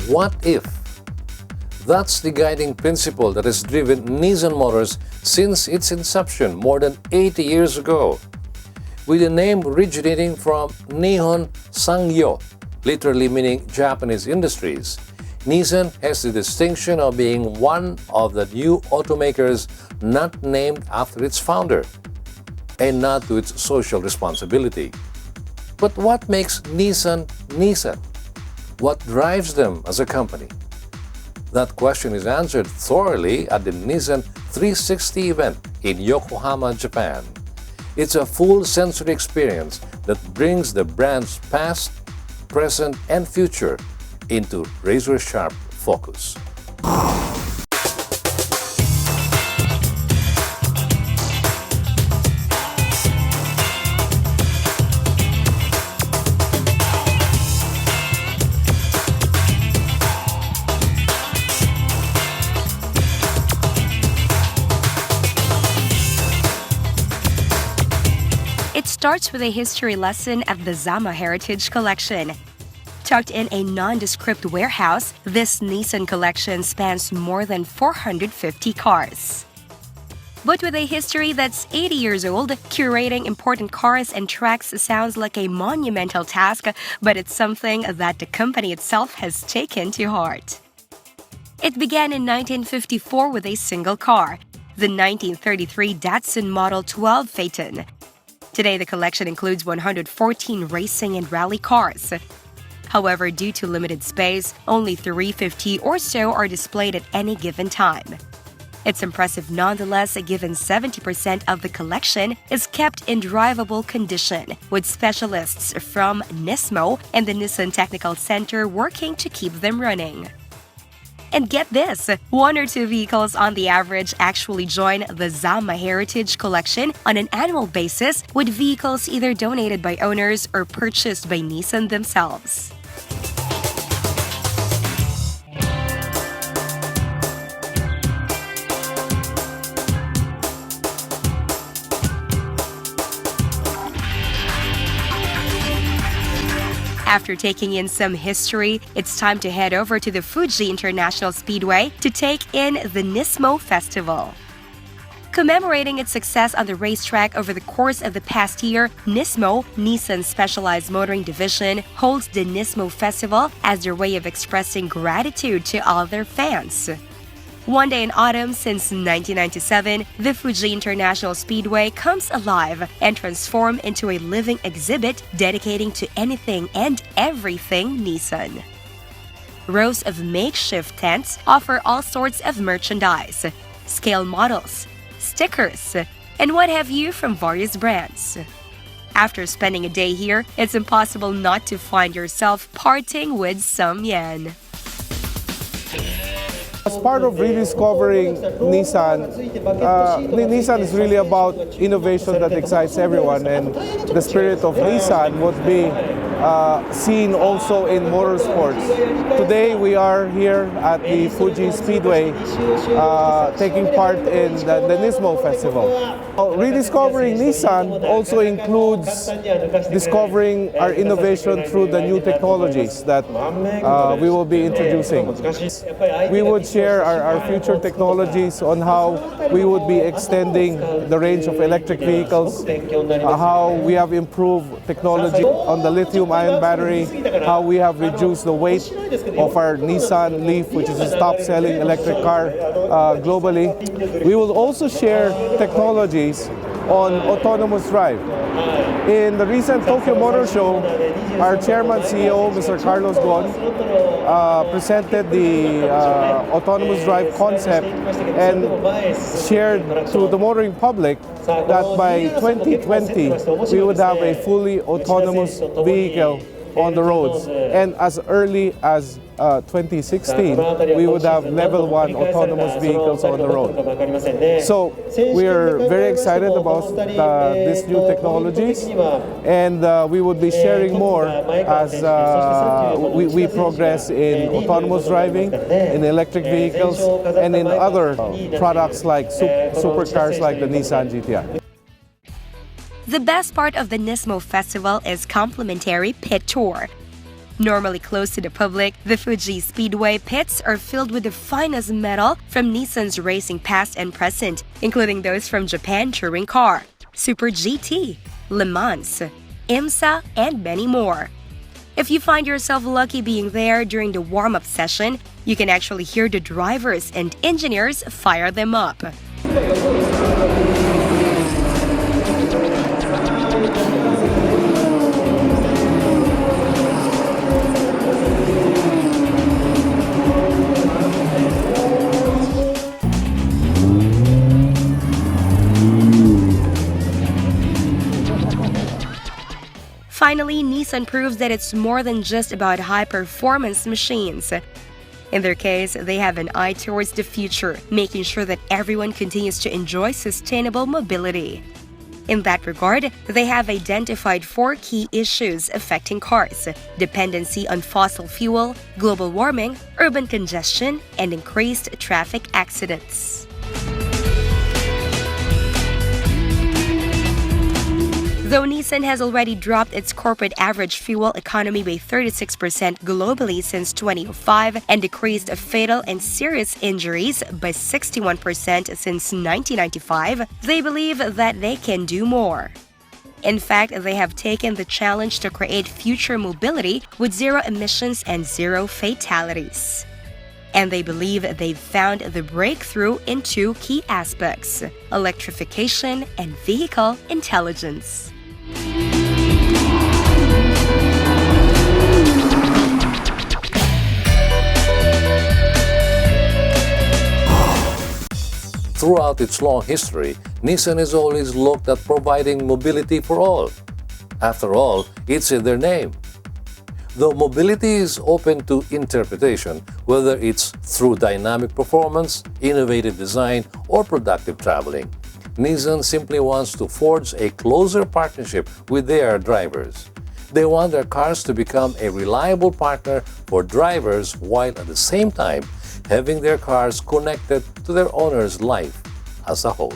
What if? That's the guiding principle that has driven Nissan Motors since its inception more than 80 years ago. With the name originating from Nihon Sangyo, literally meaning Japanese industries, Nissan has the distinction of being one of the new automakers not named after its founder and not to its social responsibility. But what makes Nissan Nissan? What drives them as a company? That question is answered thoroughly at the Nissan 360 event in Yokohama, Japan. It's a full sensory experience that brings the brand's past, present, and future into razor-sharp focus. It starts with a history lesson of the Zama Heritage Collection. Tucked in a nondescript warehouse, this Nissan collection spans more than 450 cars. But with a history that's 80 years old, curating important cars and tracks sounds like a monumental task, but it's something that the company itself has taken to heart. It began in 1954 with a single car, the 1933 Datsun Model 12 Phaeton. Today, the collection includes 114 racing and rally cars. However, due to limited space, only 350 or so are displayed at any given time. It's impressive nonetheless, given 70% of the collection is kept in drivable condition, with specialists from Nismo and the Nissan Technical Center working to keep them running. And get this, 1 or 2 vehicles on the average actually join the Zama Heritage Collection on an annual basis, with vehicles either donated by owners or purchased by Nissan themselves. After taking in some history, it's time to head over to the Fuji International Speedway to take in the Nismo Festival. Commemorating its success on the racetrack over the course of the past year, Nismo, Nissan's specialized motoring division, holds the Nismo Festival as their way of expressing gratitude to all their fans. One day in autumn since 1997, the Fuji International Speedway comes alive and transforms into a living exhibit dedicating to anything and everything Nissan. Rows of makeshift tents offer all sorts of merchandise, scale models, stickers, and what have you from various brands. After spending a day here, it's impossible not to find yourself parting with some yen. As part of rediscovering Nissan, Nissan is really about innovation that excites everyone, and the spirit of Nissan would be seen also in motorsports. Today we are here at the Fuji Speedway taking part in the Nismo Festival. Rediscovering Nissan also includes discovering our innovation through the new technologies that we will be introducing. We would share our future technologies on how we would be extending the range of electric vehicles, how we have improved technology on the lithium-ion battery, how we have reduced the weight of our Nissan Leaf, which is the top-selling electric car globally. We will also share technologies on autonomous drive. In the recent Tokyo Motor Show, our chairman CEO, Mr. Carlos Gon, presented the autonomous drive concept and shared to the motoring public that by 2020 we would have a fully autonomous vehicle on the roads, and as early as 2016 we would have level 1 autonomous vehicles on the road. So we are very excited about these new technologies, and we would be sharing more as we progress in autonomous driving, in electric vehicles, and in other products like supercars like the Nissan GTI. The best part of the Nismo Festival is complimentary pit tour. Normally closed to the public, the Fuji Speedway pits are filled with the finest metal from Nissan's racing past and present, including those from Japan Touring Car, Super GT, Le Mans, IMSA, and many more. If you find yourself lucky being there during the warm-up session, you can actually hear the drivers and engineers fire them up. Finally, Nissan proves that it's more than just about high-performance machines. In their case, they have an eye towards the future, making sure that everyone continues to enjoy sustainable mobility. In that regard, they have identified 4 key issues affecting cars: dependency on fossil fuel, global warming, urban congestion, and increased traffic accidents. Though Nissan has already dropped its corporate average fuel economy by 36% globally since 2005 and decreased fatal and serious injuries by 61% since 1995, they believe that they can do more. In fact, they have taken the challenge to create future mobility with zero emissions and zero fatalities. And they believe they've found the breakthrough in 2 key aspects: electrification and vehicle intelligence. Throughout its long history, Nissan has always looked at providing mobility for all. After all, it's in their name. Though mobility is open to interpretation, whether it's through dynamic performance, innovative design, or productive traveling, Nissan simply wants to forge a closer partnership with their drivers. They want their cars to become a reliable partner for drivers while at the same time having their cars connected to their owner's life as a whole.